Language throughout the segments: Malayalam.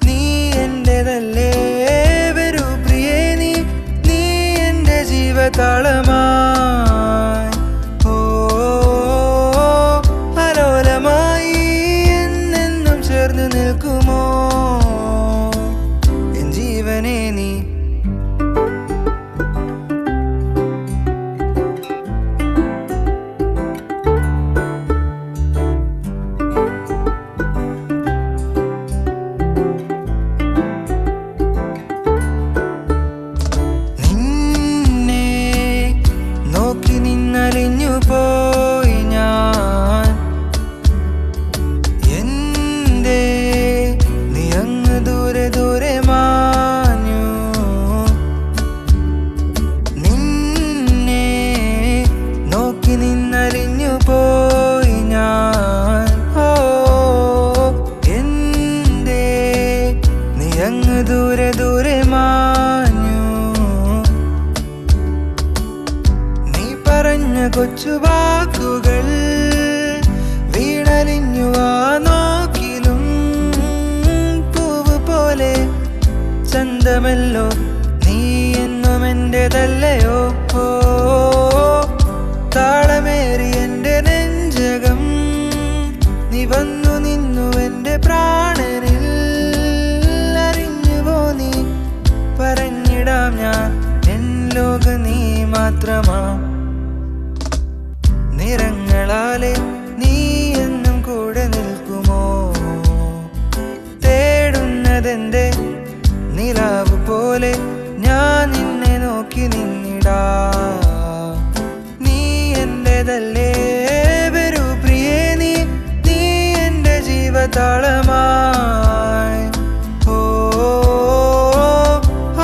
നീ എന്റേതല്ലേ വരൂ പ്രിയേ നീ എന്റെ ജീവതാളമായി അലോലമായി എന്നെന്നും ചേർന്ന് നിൽക്കുമോ എൻ ജീവനേ നീ നിന്നലിഞ്ഞു പോയി ഞാൻ എന്തേ നീ അങ്ങ് ദൂരെ ദൂരെ മാഞ്ഞു നിന്നെ നോക്കി നിന്നലിഞ്ഞു പോയി ഞാൻ എന്തേ നീ അങ്ങ് ദൂരെ ദൂരെ മാഞ്ഞു പറഞ്ഞ കൊച്ചു വാക്കുകൾ വീണലിഞ്ഞു ആ നോക്കിലും പൂവ് പോലെ ചന്തമല്ലോ നീ എന്നും എന്റേതല്ലയോ താളമേറി എന്റെ നെഞ്ചകം നീ വന്നു നിന്നു എന്റെ പ്രാണനിൽ അറിഞ്ഞുവോ നീ പറഞ്ഞിടാം ഞാൻ എൻ ലോക നീ മാത്രമാ നിറങ്ങളാലെ നീ എന്നും കൂടെ നിൽക്കുമോ തേടുന്നതെന്റെ നിലാവ് പോലെ ഞാൻ നിന്നെ നോക്കി നിന്നിടാ നീ എന്റേതല്ലേ വരൂ പ്രിയേ നീ എന്റെ ജീവതാളമായി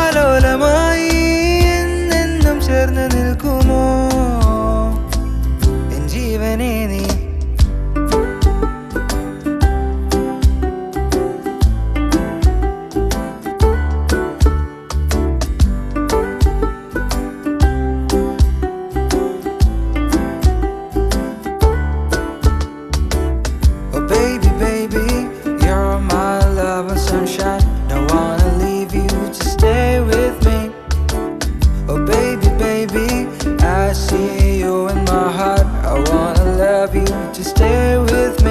അലോലമായി എന്നെന്നും ചേർന്ന് നിൽക്കുമോ ജീവനേ നീ Oh baby, baby, you're my love and sunshine. Don't wanna leave you, just stay with me. Oh baby, baby, I see you in my heart. I wanna love you, just stay with me.